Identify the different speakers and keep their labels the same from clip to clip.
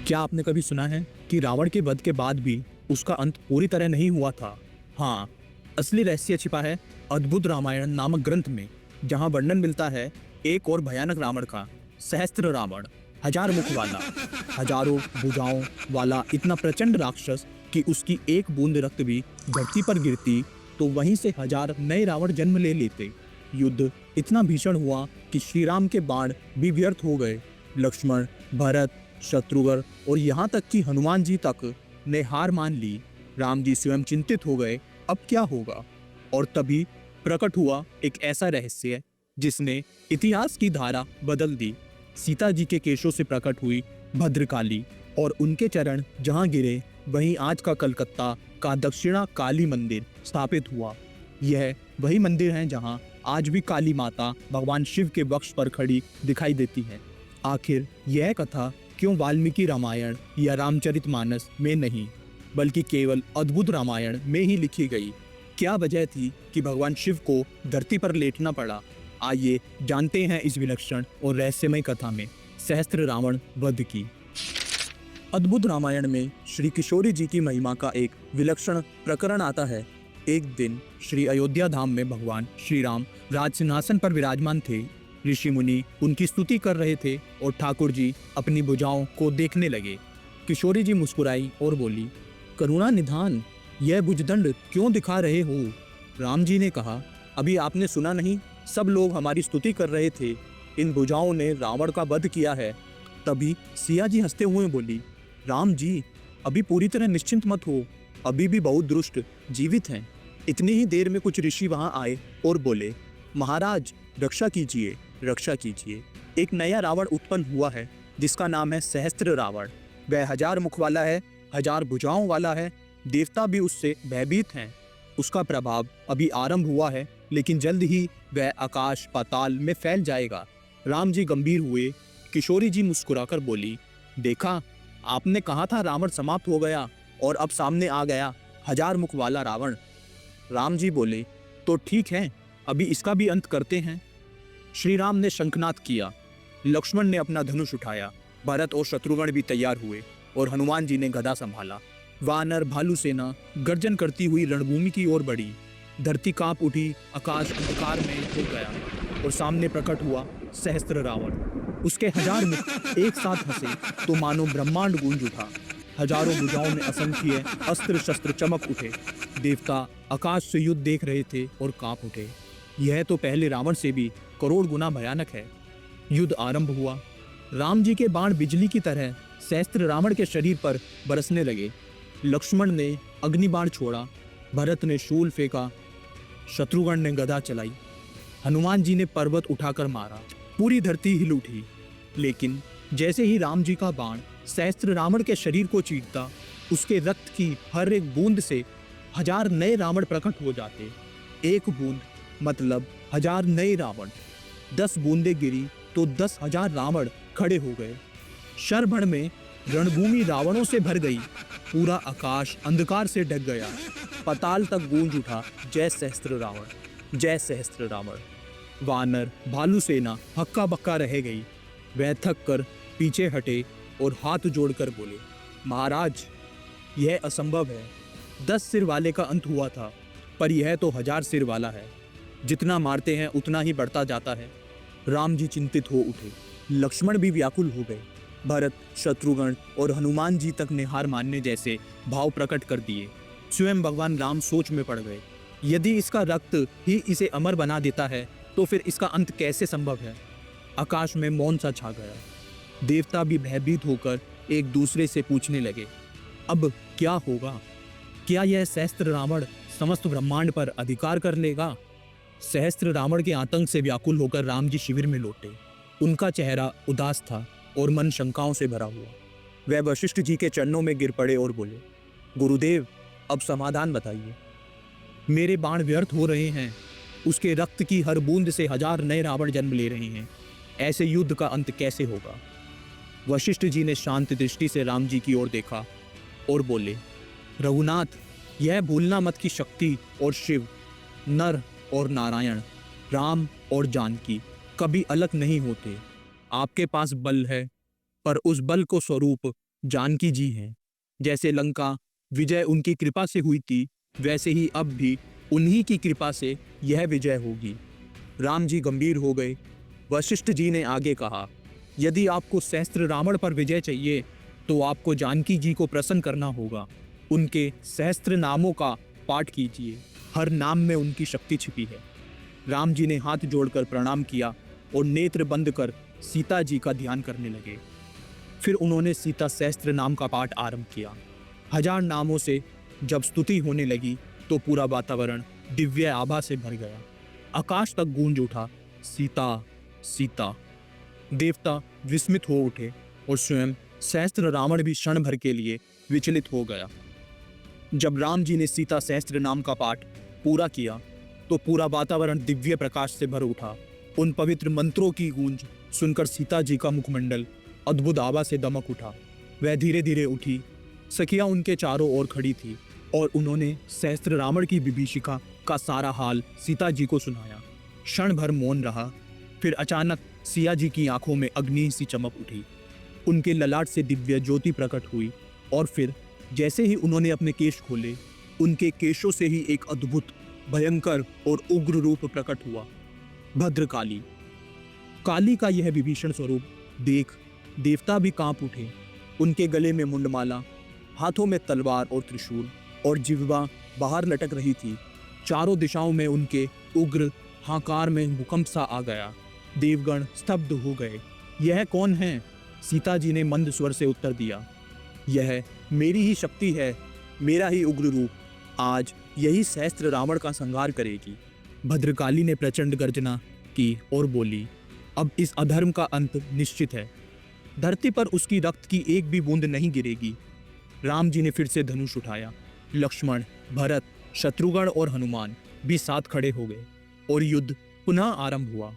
Speaker 1: क्या आपने कभी सुना है कि रावण के वध के बाद भी उसका अंत पूरी तरह नहीं हुआ था? हाँ, असली रहस्य छिपा है अद्भुत रामायण नामक ग्रंथ में, जहाँ वर्णन मिलता है एक और भयानक रावण का, सहस्त्र रावण। हजार मुख वाला, हजारों भुजाओं वाला इतना प्रचंड राक्षस कि उसकी एक बूंद रक्त भी धरती पर गिरती तो वहीं से हजार नए रावण जन्म ले लेते। युद्ध इतना भीषण हुआ कि श्री राम के बाण भी व्यर्थ हो गए। लक्ष्मण, भरत, शत्रुघ्न और यहाँ तक कि हनुमान जी तक ने हार मान ली। राम जी स्वयं चिंतित हो गए, अब क्या होगा। और तभी प्रकट हुआ एक ऐसा रहस्य जिसने इतिहास की धारा बदल दी। सीता जी के केशों से प्रकट हुई भद्रकाली, और उनके चरण जहाँ गिरे वहीं आज का कलकत्ता का दक्षिणा काली मंदिर स्थापित हुआ। यह वही मंदिर है जहाँ आज भी काली माता भगवान शिव के वक्ष पर खड़ी दिखाई देती है। आखिर यह कथा क्यों वाल्मीकि रामायण या रामचरितमानस में नहीं, बल्कि केवल अद्भुत रामायण में ही लिखी गई? क्या वजह थी कि भगवान शिव को धरती पर लेटना पड़ा? आइए जानते हैं इस विलक्षण और रहस्यमय कथा में सहस्त्र रावण वध की। अद्भुत रामायण में श्री किशोरी जी की महिमा का एक विलक्षण प्रकरण आता है। एक दिन श्री अयोध्या धाम में भगवान श्री राम राज सिंहासन पर विराजमान थे। ऋषि मुनि उनकी स्तुति कर रहे थे और ठाकुर जी अपनी भुजाओं को देखने लगे। किशोरी जी मुस्कुराई और बोली, करुणा निधान, यह भुजदंड क्यों दिखा रहे हो? राम जी ने कहा, अभी आपने सुना नहीं, सब लोग हमारी स्तुति कर रहे थे, इन भुजाओं ने रावण का वध किया है। तभी सिया जी हंसते हुए बोली, राम जी अभी पूरी तरह निश्चिंत मत हो, अभी भी बहुत दुष्ट जीवित हैं। इतनी ही देर में कुछ ऋषि वहां आए और बोले, महाराज रक्षा कीजिए, रक्षा कीजिए। एक नया रावण उत्पन्न हुआ है जिसका नाम है सहस्त्र रावण। वह हजार मुख वाला है, हजार भुजाओं वाला है, देवता भी उससे भयभीत हैं। उसका प्रभाव अभी आरंभ हुआ है, लेकिन जल्द ही वह आकाश पाताल में फैल जाएगा। राम जी गंभीर हुए। किशोरी जी मुस्कुराकर बोली, देखा, आपने कहा था रावण समाप्त हो गया और अब सामने आ गया हजार मुख वाला रावण। राम जी बोले, तो ठीक है, अभी इसका भी अंत करते हैं। श्री राम ने शंखनाद किया, लक्ष्मण ने अपना धनुष उठाया, भरत और शत्रुघ्न भी तैयार हुए और हनुमान जी ने गदा संभाला। वानर भालू सेना गर्जन करती हुई रणभूमि की ओर बढ़ी। धरती कांप उठी, आकाश अंधकार में हो गया और सामने प्रकट हुआ सहस्त्र रावण। उसके हजार मुख एक साथ हंसे तो मानो ब्रह्मांड गूंज उठा। हजारों भुजाओं में असंख्य अस्त्र शस्त्र चमक उठे। देवता आकाश से युद्ध देख रहे थे और कांप उठे। यह तो पहले रावण से भी करोड़ गुना भयानक है। युद्ध आरंभ हुआ। राम जी के बाण बिजली की तरह सहस्त्र रावण के शरीर पर बरसने लगे। लक्ष्मण ने अग्निबाण छोड़ा, भरत ने शूल फेंका, शत्रुघ्न ने गदा चलाई, हनुमान जी ने पर्वत उठाकर मारा। पूरी धरती हिल उठी। लेकिन जैसे ही राम जी का बाण सहस्त्र रावण के शरीर को चीरता, उसके रक्त की हर एक बूंद से हजार नए रावण प्रकट हो जाते। एक बूंद मतलब हजार नए रावण। 10 बूंदें गिरी तो 10,000 रावण खड़े हो गए। क्षण में रणभूमि रावणों से भर गई। पूरा आकाश अंधकार से ढक गया। पाताल तक गूंज उठा, जय सहस्त्र रावण, जय सहस्त्र रावण। वानर भालू सेना हक्का बक्का रह गई। वह थक कर पीछे हटे और हाथ जोड़कर बोले, महाराज यह असंभव है। 10 सिर वाले का अंत हुआ था, पर यह तो 1000 सिर वाला है। जितना मारते हैं उतना ही बढ़ता जाता है। राम जी चिंतित हो उठे। लक्ष्मण भी व्याकुल हो गए। भरत, शत्रुघ्न और हनुमान जी तक ने हार मानने जैसे भाव प्रकट कर दिए। स्वयं भगवान राम सोच में पड़ गए। यदि इसका रक्त ही इसे अमर बना देता है तो फिर इसका अंत कैसे संभव है? आकाश में मौन सा छा गया। देवता भी भयभीत होकर एक दूसरे से पूछने लगे, अब क्या होगा? क्या यह सहस्त्र रावण समस्त ब्रह्मांड पर अधिकार कर लेगा? सहस्त्र रावण के आतंक से व्याकुल होकर राम जी शिविर में लौटे। उनका चेहरा उदास था और मन शंकाओं से भरा हुआ। वह वशिष्ठ जी के चरणों में गिर पड़े और बोले, गुरुदेव अब समाधान बताइए। मेरे बाण व्यर्थ हो रहे हैं। उसके रक्त की हर बूंद से हजार नए रावण जन्म ले रहे हैं। ऐसे युद्ध का अंत कैसे होगा? वशिष्ठ जी ने शांत दृष्टि से राम जी की ओर देखा और बोले, रघुनाथ, यह भूलना मत कि शक्ति और शिव, नर और नारायण, राम और जानकी कभी अलग नहीं होते। आपके पास बल है, पर उस बल को स्वरूप जानकी जी हैं। जैसे लंका विजय उनकी कृपा से हुई थी, वैसे ही अब भी उन्हीं की कृपा से यह विजय होगी। राम जी गंभीर हो गए। वशिष्ठ जी ने आगे कहा, यदि आपको सहस्त्र रावण पर विजय चाहिए तो आपको जानकी जी को प्रसन्न करना होगा। उनके सहस्त्र नामों का पाठ कीजिए, हर नाम में उनकी शक्ति छिपी है। राम जी ने हाथ जोड़कर प्रणाम किया और नेत्र बंद कर सीता जी का ध्यान करने लगे। फिर उन्होंने सीता सहस्त्र नाम का पाठ आरंभ किया। 1000 नामों से जब स्तुति होने लगी तो पूरा वातावरण दिव्य आभा से भर गया। आकाश तक गूंज उठा, सीता सीता। देवता विस्मित हो उठे और स्वयं सहस्त्र रावण भी क्षण भर के लिए विचलित हो गया। जब राम जी ने सीता सहस्त्र नाम का पाठ पूरा किया तो पूरा वातावरण दिव्य प्रकाश से भर उठा। उन पवित्र मंत्रों की गूंज सुनकर सीता जी का मुखमंडल अद्भुत आभा से दमक उठा। वह धीरे धीरे उठी। सखियां उनके चारों ओर खड़ी थी और उन्होंने सहस्त्र रावण की विभीषिका का सारा हाल सीता जी को सुनाया। क्षण भर मौन रहा, फिर अचानक सिया जी की आंखों में अग्नि सी चमक उठी। उनके ललाट से दिव्य ज्योति प्रकट हुई और फिर जैसे ही उन्होंने अपने केश खोले, उनके केशों से ही एक अद्भुत, भयंकर और उग्र रूप प्रकट हुआ। भद्रकाली। काली का यह विभीषण स्वरूप देख देवता भी कांप उठे। उनके गले में मुंडमाला, हाथों में तलवार और त्रिशूल और जिह्वा बाहर लटक रही थी। चारों दिशाओं में उनके उग्र हाकार में भूकंप सा आ गया। देवगण स्तब्ध हो गए। यह कौन है? सीता जी ने मंद स्वर से उत्तर दिया, यह मेरी ही शक्ति है, मेरा ही उग्र रूप। आज यही सहस्त्र रावण का संहार करेगी। भद्रकाली ने प्रचंड गर्जना की और बोली, अब इस अधर्म का अंत निश्चित है। धरती पर उसकी रक्त की एक भी बूंद नहीं गिरेगी। राम जी ने फिर से धनुष उठाया। लक्ष्मण, भरत, शत्रुघ्न और हनुमान भी साथ खड़े हो गए और युद्ध पुनः आरंभ हुआ।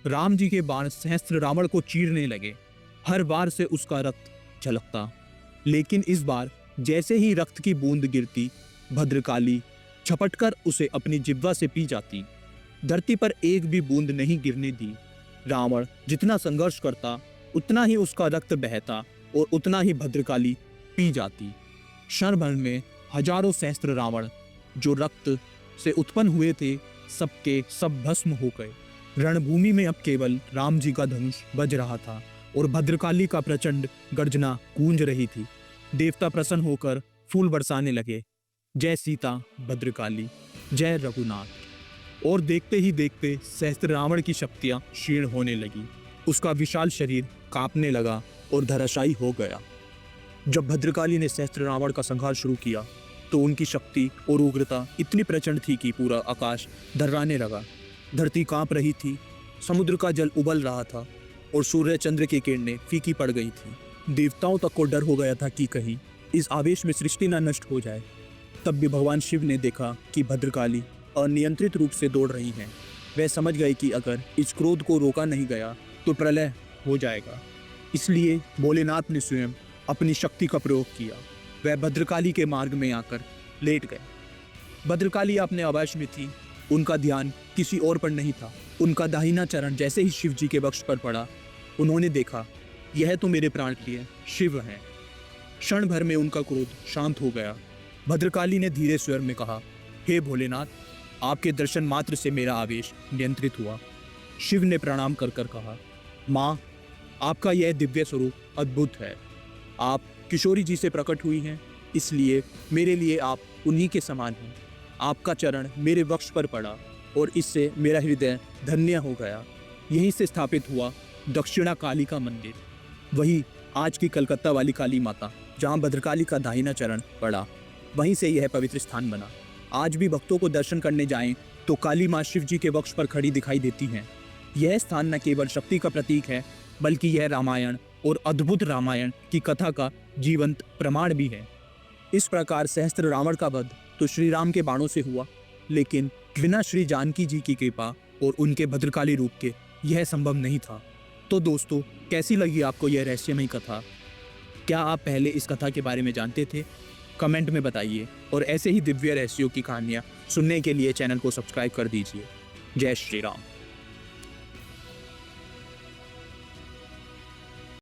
Speaker 1: राम जी के बाण सहस्त्र रावण को चीरने लगे। हर बार से उसका रक्त झलकता, लेकिन इस बार जैसे ही रक्त की बूंद गिरती, भद्रकाली झपटकर उसे अपनी जिह्वा से पी जाती। धरती पर एक भी बूंद नहीं गिरने दी। रावण जितना संघर्ष करता, उतना ही उसका रक्त बहता और उतना ही भद्रकाली पी जाती। क्षण भर में हजारों सहस्त्र रावण जो रक्त से उत्पन्न हुए थे, सबके सब भस्म हो गए। रणभूमि में अब केवल राम जी का धनुष बज रहा था और भद्रकाली का प्रचंड गर्जना गूंज रही थी। देवता प्रसन्न होकर फूल बरसाने लगे। जय सीता, भद्रकाली, जय रघुनाथ। और देखते ही देखते सहस्त्र रावण की शक्तियां क्षीण होने लगी। उसका विशाल शरीर कांपने लगा और धराशायी हो गया। जब भद्रकाली ने सहस्त्र रावण का संहार शुरू किया तो उनकी शक्ति और उग्रता इतनी प्रचंड थी कि पूरा आकाश धर्राने लगा। धरती कांप रही थी, समुद्र का जल उबल रहा था और सूर्य चंद्र की किरणें फीकी पड़ गई थी। देवताओं तक को डर हो गया था कि कहीं इस आवेश में सृष्टि न नष्ट हो जाए। तब भी भगवान शिव ने देखा कि भद्रकाली अनियंत्रित रूप से दौड़ रही हैं। वह समझ गए कि अगर इस क्रोध को रोका नहीं गया तो प्रलय हो जाएगा। इसलिए भोलेनाथ ने स्वयं अपनी शक्ति का प्रयोग किया। वह भद्रकाली के मार्ग में आकर लेट गए। भद्रकाली अपने आवेश में थी। उनका ध्यान किसी और पर नहीं था। उनका दाहिना चरण जैसे ही शिव जी के वक्ष पर पड़ा, उन्होंने देखा, यह तो मेरे प्राण प्रिय शिव हैं। क्षण भर में उनका क्रोध शांत हो गया। भद्रकाली ने धीरे स्वर में कहा, हे भोलेनाथ, आपके दर्शन मात्र से मेरा आवेश नियंत्रित हुआ। शिव ने प्रणाम कर कर कहा, माँ, आपका यह दिव्य स्वरूप अद्भुत है। आप किशोरी जी से प्रकट हुई हैं, इसलिए मेरे लिए आप उन्हीं के समान हैं। आपका चरण मेरे वक्ष पर पड़ा और इससे मेरा हृदय धन्य हो गया। यहीं से स्थापित हुआ दक्षिणा काली का मंदिर, वही आज की कलकत्ता वाली काली माता। जहाँ भद्रकाली का दाहिना चरण पड़ा, वहीं से यह पवित्र स्थान बना। आज भी भक्तों को दर्शन करने जाएं तो काली माँ शिव जी के वक्ष पर खड़ी दिखाई देती हैं। यह स्थान न केवल शक्ति का प्रतीक है, बल्कि यह रामायण और अद्भुत रामायण की कथा का जीवंत प्रमाण भी है। इस प्रकार सहस्त्र रावण का वध तो श्री राम के बाणों से हुआ, लेकिन बिना श्री जानकी जी की कृपा और उनके भद्रकाली रूप के यह संभव नहीं था। तो दोस्तों, कैसी लगी आपको यह रहस्यमयी कथा? क्या आप पहले इस कथा के बारे में जानते थे? कमेंट में बताइए और ऐसे ही दिव्य रहस्यों की कहानियाँ सुनने के लिए चैनल को सब्सक्राइब कर दीजिए। जय श्री राम।